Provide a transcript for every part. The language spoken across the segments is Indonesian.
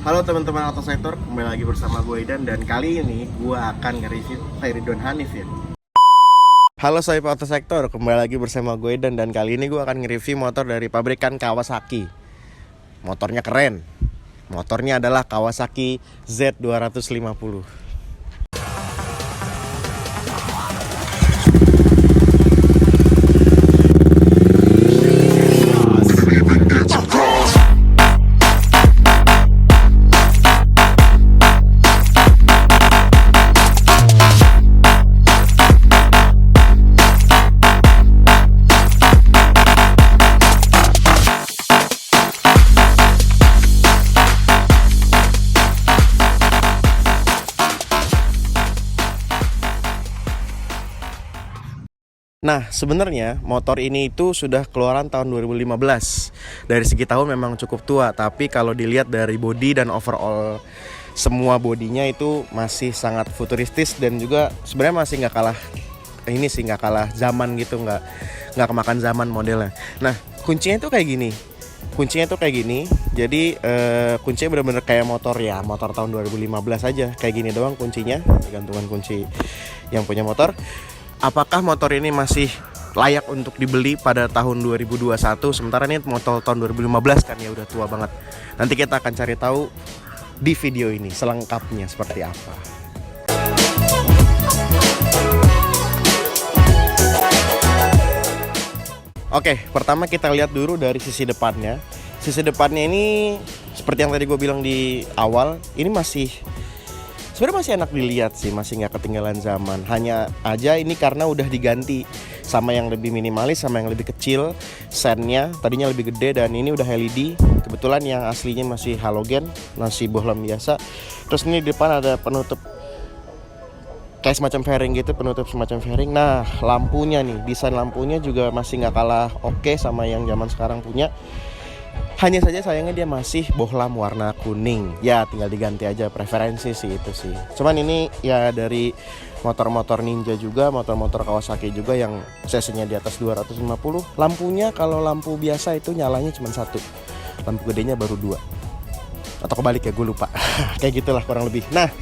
Halo teman-teman Autosektor, kembali lagi bersama gue Idan. Dan kali ini gue akan nge-review Ridwan Hanif ya. Halo Sohib Autosektor, kembali lagi bersama gue Idan. Dan kali ini gue akan nge-review motor dari pabrikan Kawasaki. Motornya keren. Motornya adalah Kawasaki Z250. Nah, sebenarnya motor ini itu sudah keluaran tahun 2015. Dari segi tahun memang cukup tua, tapi kalau dilihat dari body dan overall semua bodinya itu masih sangat futuristis dan juga sebenarnya masih nggak kalah zaman gitu, nggak kemakan zaman modelnya. Nah, kuncinya itu kayak gini. Jadi kuncinya benar-benar kayak motor tahun 2015 aja, kayak gini doang kuncinya, gantungan kunci yang punya motor. Apakah motor ini masih layak untuk dibeli pada tahun 2021? Sementara ini motor tahun 2015 kan ya, udah tua banget. Nanti kita akan cari tahu di video ini selengkapnya seperti apa. Oke, pertama kita lihat dulu dari sisi depannya. Sisi depannya ini seperti yang tadi gue bilang di awal, ini sebenarnya masih enak dilihat sih, masih nggak ketinggalan zaman. Hanya aja ini karena udah diganti sama yang lebih minimalis, sama yang lebih kecil. Sennya tadinya lebih gede dan ini udah LED. Kebetulan yang aslinya masih halogen, masih bohlam biasa. Terus ini di depan ada penutup kayak semacam fairing gitu, penutup semacam fairing. Nah, lampunya nih, desain lampunya juga masih nggak kalah oke sama yang zaman sekarang punya. Hanya saja sayangnya dia masih bohlam warna kuning. Ya tinggal diganti aja, preferensi sih itu sih. Cuman ini ya dari motor-motor Ninja juga, motor-motor Kawasaki juga yang cc-nya di atas 250. Lampunya kalau lampu biasa itu nyalanya cuma satu, lampu gedenya baru dua. Atau kebalik ya, gue lupa. Kayak gitulah kurang lebih. Nah,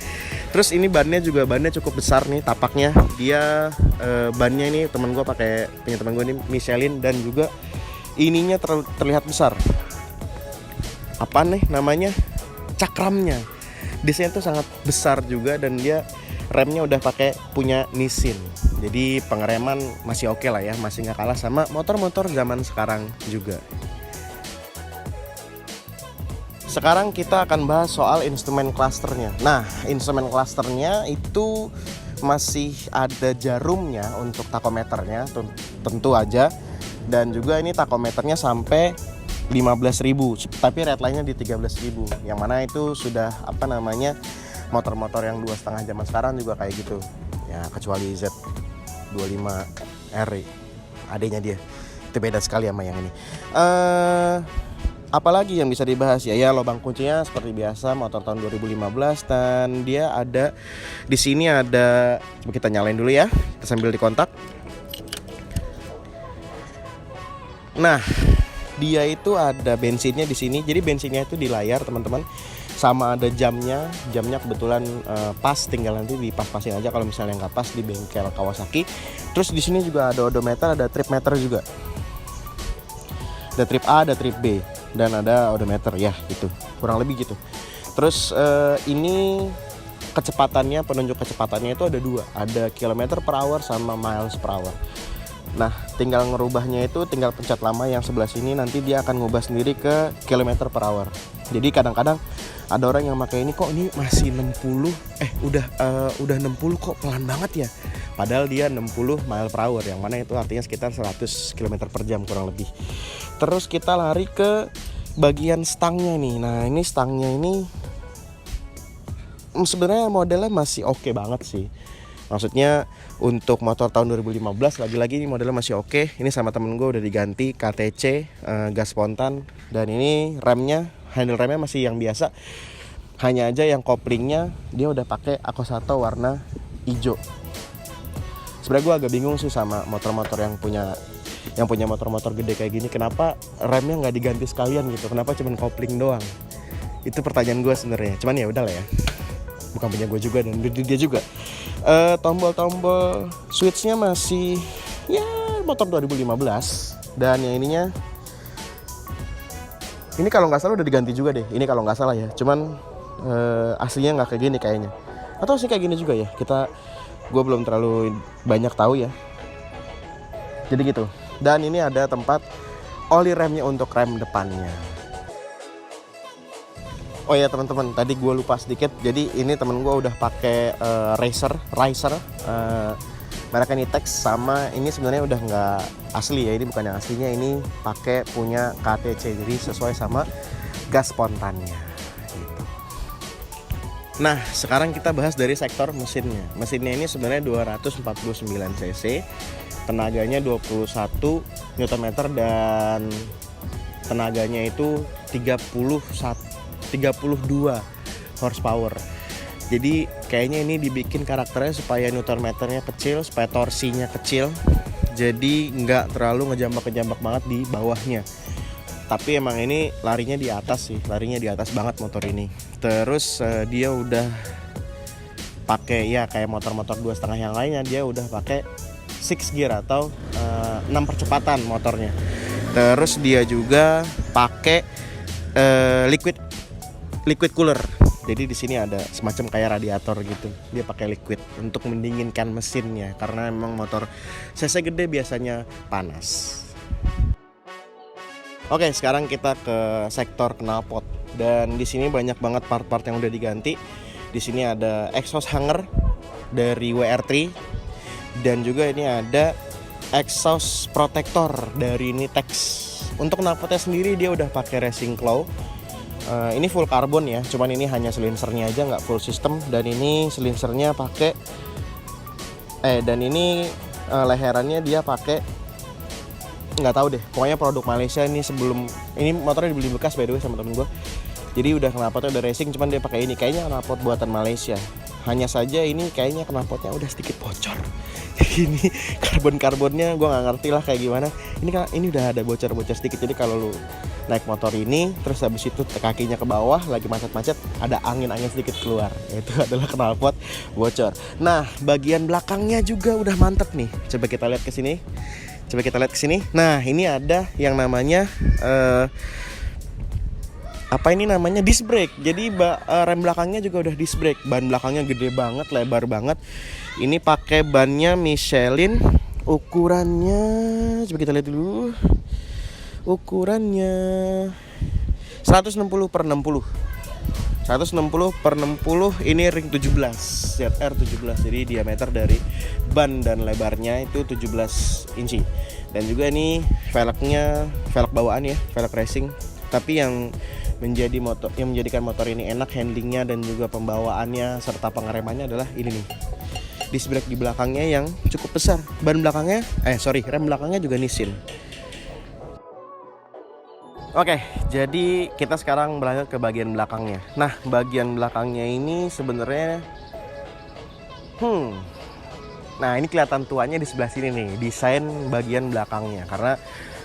terus ini bannya cukup besar nih tapaknya. Dia bannya ini punya teman gue ini Michelin, dan juga ininya terlihat besar. Apa nih namanya, cakramnya desainnya tuh sangat besar juga, dan dia remnya udah punya Nissin, jadi pengereman masih oke lah ya, masih nggak kalah sama motor-motor zaman sekarang juga. Sekarang kita akan bahas soal instrumen clusternya. Nah, instrumen clusternya itu masih ada jarumnya untuk takometernya tentu aja, dan juga ini takometernya sampai 15.000, tapi redline-nya di 13.000, yang mana itu sudah motor-motor yang 2,5 zaman sekarang juga kayak gitu ya, kecuali Z25R adanya dia, itu beda sekali sama yang ini. Apalagi yang bisa dibahas ya, lubang kuncinya seperti biasa motor tahun 2015, dan dia ada di sini ada, coba kita nyalain dulu ya, kita sambil dikontak. Nah, dia itu ada bensinnya di sini. Jadi bensinnya itu di layar, teman-teman. Sama ada jamnya kebetulan pas, tinggal nanti dipas-pasin aja kalau misalnya nggak pas di bengkel Kawasaki. Terus di sini juga ada odometer, ada trip meter juga. Ada trip A, ada trip B, dan ada odometer ya, gitu. Kurang lebih gitu. Terus ini kecepatannya, penunjuk kecepatannya itu ada dua, ada kilometer per hour sama miles per hour. Nah, tinggal ngerubahnya itu tinggal pencet lama yang sebelah sini, nanti dia akan ngubah sendiri ke kilometer per hour. Jadi kadang-kadang ada orang yang pakai ini, kok ini masih 60, udah 60 kok pelan banget ya. Padahal dia 60 mile per hour, yang mana itu artinya sekitar 100 km per jam kurang lebih. Terus kita lari ke bagian stangnya nih. Nah, ini stangnya ini sebenarnya modelnya masih oke banget sih. Maksudnya untuk motor tahun 2015, lagi-lagi ini modelnya masih oke. Ini sama temen gue udah diganti KTC, gas spontan. Dan ini handle remnya masih yang biasa. Hanya aja yang koplingnya dia udah pakai Akosato warna hijau. Sebenarnya gue agak bingung sih sama motor-motor yang punya motor-motor gede kayak gini. Kenapa remnya nggak diganti sekalian gitu? Kenapa cuma kopling doang? Itu pertanyaan gue sebenarnya. Cuman ya udah lah ya. Bukan punya gue juga dan dia juga. Tombol-tombol switchnya masih ya motor 2015. Dan yang ininya ini kalau nggak salah udah diganti juga deh. Ini kalau nggak salah ya. Cuman aslinya nggak kayak gini kayaknya. Atau sih kayak gini juga ya. Gue belum terlalu banyak tahu ya. Jadi gitu. Dan ini ada tempat oli remnya untuk rem depannya. Oh ya teman-teman, tadi gue lupa sedikit. Jadi ini temen gue udah pakai Riser, merek Nitex, sama ini sebenarnya udah nggak asli ya. Ini bukan yang aslinya, ini pakai punya KTC. Jadi sesuai sama gas spontannya. Gitu. Nah sekarang kita bahas dari sektor mesinnya. Mesinnya ini sebenarnya 249 cc, tenaganya 21 Nm dan tenaganya itu 32 horsepower. Jadi kayaknya ini dibikin karakternya supaya Newton meternya kecil, supaya torsinya kecil. Jadi nggak terlalu ngejambak banget di bawahnya. Tapi emang ini larinya di atas sih, larinya di atas banget motor ini. Terus dia udah pakai ya kayak motor-motor 2,5 yang lainnya, dia udah pakai 6 gear atau 6 percepatan motornya. Terus dia juga pakai liquid cooler. Jadi di sini ada semacam kayak radiator gitu. Dia pakai liquid untuk mendinginkan mesinnya karena memang motor cc gede biasanya panas. Oke, sekarang kita ke sektor knalpot. Dan di sini banyak banget part-part yang udah diganti. Di sini ada exhaust hanger dari WR3 dan juga ini ada exhaust protector dari Nitex. Untuk knalpotnya sendiri dia udah pakai racing claw. Ini full karbon ya, cuman ini hanya silinsernya aja, nggak full system. Dan ini silinsernya pakai dan ini leherannya dia pakai nggak tahu deh, pokoknya produk Malaysia. Ini sebelum ini motornya dibeli bekas by the way sama temen gue. Jadi udah knalpotnya udah racing, cuman dia pakai ini kayaknya knalpot buatan Malaysia. Hanya saja ini kayaknya knalpotnya udah sedikit bocor. Ini karbonnya gue nggak ngerti lah kayak gimana. Ini udah ada bocor sedikit. Jadi kalau lu naik motor ini terus habis itu kakinya ke bawah lagi macet-macet, ada angin sedikit keluar. Itu adalah knalpot bocor. Nah bagian belakangnya juga udah mantep nih. Coba kita lihat ke sini. Nah ini ada yang namanya disc brake. Jadi rem belakangnya juga udah disc brake. Ban belakangnya gede banget, lebar banget. Ini pakai bannya Michelin. Ukurannya coba kita lihat dulu. Ukurannya 160/60. 160/60 ini ring 17, ZR17. Jadi diameter dari ban dan lebarnya itu 17 inci. Dan juga ini velgnya velg bawaan ya, velg racing. Tapi yang menjadikan motor ini enak handlingnya dan juga pembawaannya serta pengeremannya adalah ini nih, disc brake di belakangnya yang cukup besar. Rem belakangnya juga Nissin. Oke, jadi kita sekarang berlanjut ke bagian belakangnya. Nah, bagian belakangnya ini sebenarnya nah ini kelihatan tuanya di sebelah sini nih, desain bagian belakangnya. Karena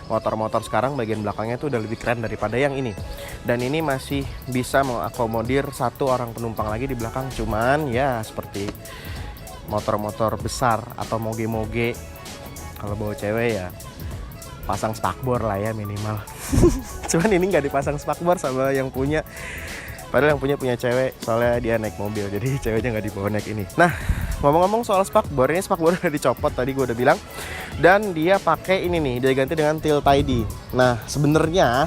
motor-motor sekarang bagian belakangnya itu udah lebih keren daripada yang ini. Dan ini masih bisa mengakomodir satu orang penumpang lagi di belakang. Cuman ya seperti motor-motor besar atau moge-moge, kalau bawa cewek ya pasang spakbor lah ya minimal. Cuman ini nggak dipasang spakbor sama yang punya. Padahal yang punya cewek, soalnya dia naik mobil, jadi ceweknya nggak dibawa naik ini. Nah, ngomong-ngomong soal spakbor, ini spakbor udah dicopot tadi gue udah bilang. Dan dia pakai ini nih, dia ganti dengan tilt ID. Nah, sebenarnya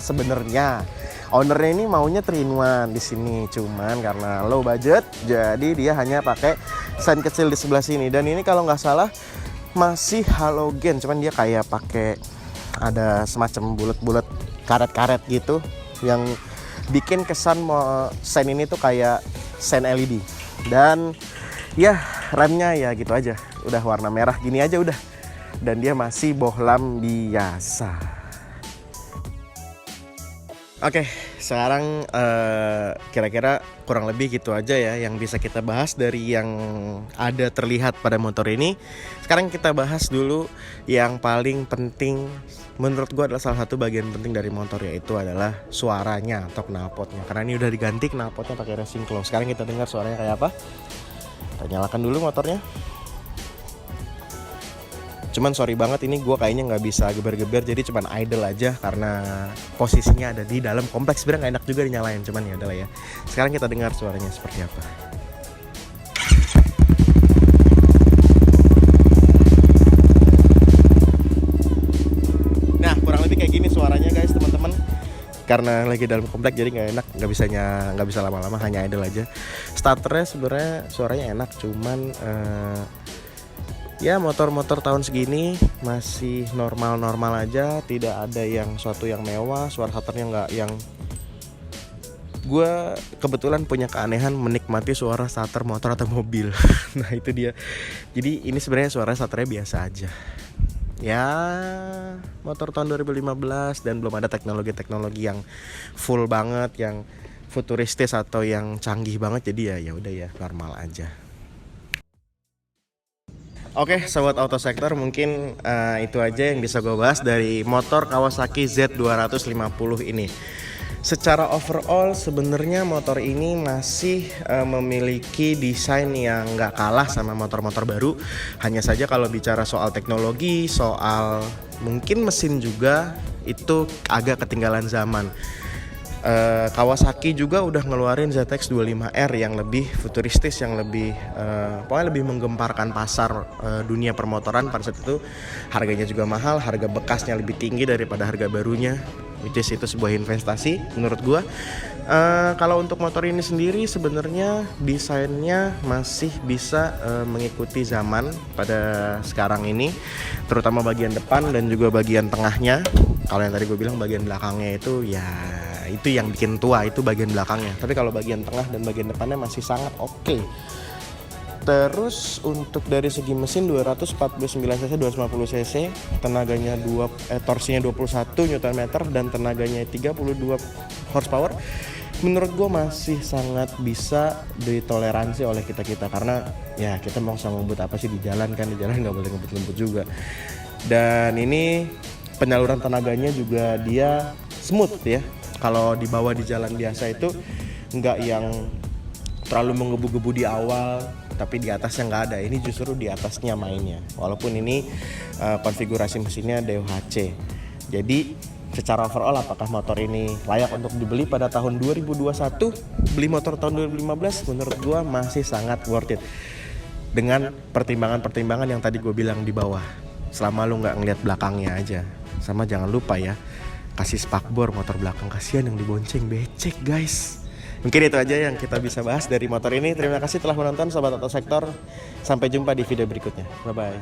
ownernya ini maunya 3-in-1 di sini, cuman karena low budget, jadi dia hanya pakai sen kecil di sebelah sini. Dan ini kalau nggak salah masih halogen, cuman dia kayak pakai ada semacam bulat-bulat karet-karet gitu yang bikin kesan sen ini tuh kayak sen LED. Dan ya remnya ya gitu aja, udah warna merah gini aja udah. Dan dia masih bohlam biasa. Oke, sekarang kira-kira kurang lebih gitu aja ya yang bisa kita bahas dari yang ada terlihat pada motor ini. Sekarang kita bahas dulu yang paling penting menurut gua adalah salah satu bagian penting dari motor, yaitu adalah suaranya atau knalpotnya. Karena ini udah diganti knalpotnya pakai racing claw. Sekarang kita dengar suaranya kayak apa. Kita nyalakan dulu motornya. Cuman sorry banget ini gue kayaknya nggak bisa geber-geber, jadi cuman idle aja karena posisinya ada di dalam kompleks. Sebenarnya nggak enak juga dinyalain, cuman ya udahlah ya. Sekarang kita dengar suaranya seperti apa. Nah kurang lebih kayak gini suaranya guys teman-teman. Karena lagi dalam kompleks jadi nggak enak, nggak bisa lama-lama, hanya idle aja. Starternya sebenarnya suaranya enak, cuman ya motor-motor tahun segini masih normal-normal aja, tidak ada yang suatu yang mewah. Suara starternya nggak yang, gue kebetulan punya keanehan menikmati suara starter motor atau mobil. Nah itu dia. Jadi ini sebenarnya suara starternya biasa aja. Ya motor tahun 2015 dan belum ada teknologi-teknologi yang full banget, yang futuristis atau yang canggih banget. Jadi ya udah ya normal aja. Oke, sobat auto sektor, mungkin itu aja yang bisa gue bahas dari motor Kawasaki Z250 ini. Secara overall sebenarnya motor ini masih memiliki desain yang nggak kalah sama motor-motor baru. Hanya saja kalau bicara soal teknologi, soal mungkin mesin juga itu agak ketinggalan zaman. Kawasaki juga udah ngeluarin ZX25R yang lebih futuristis, yang lebih pokoknya lebih menggemparkan pasar dunia permotoran. Pada saat itu harganya juga mahal, harga bekasnya lebih tinggi daripada harga barunya, which is itu sebuah investasi menurut gua. Kalau untuk motor ini sendiri sebenarnya desainnya masih bisa mengikuti zaman pada sekarang ini, terutama bagian depan dan juga bagian tengahnya. Kalau yang tadi gue bilang bagian belakangnya itu ya itu yang bikin tua, itu bagian belakangnya. Tapi kalau bagian tengah dan bagian depannya masih sangat oke. Terus untuk dari segi mesin 249 cc, 250 cc, tenaganya torsinya 21 Nm dan tenaganya 32 horsepower. Menurut gue masih sangat bisa ditoleransi oleh kita karena ya kita mau sama ngebut apa sih di jalan kan, di jalan nggak boleh ngebut juga. Dan ini penyaluran tenaganya juga dia smooth ya. Kalau dibawa di jalan biasa itu nggak yang terlalu menggebu-gebu di awal, tapi di atasnya nggak ada. Ini justru di atasnya mainnya. Walaupun ini konfigurasi mesinnya DOHC. Jadi secara overall apakah motor ini layak untuk dibeli pada tahun 2021? Beli motor tahun 2015 menurut gua masih sangat worth it. Dengan pertimbangan-pertimbangan yang tadi gue bilang di bawah. Selama lu nggak ngeliat belakangnya aja. Sama jangan lupa ya, kasih spakbor motor belakang, kasihan yang dibonceng, becek guys. Mungkin itu aja yang kita bisa bahas dari motor ini. Terima kasih telah menonton sobat auto sektor. Sampai jumpa di video berikutnya. Bye bye.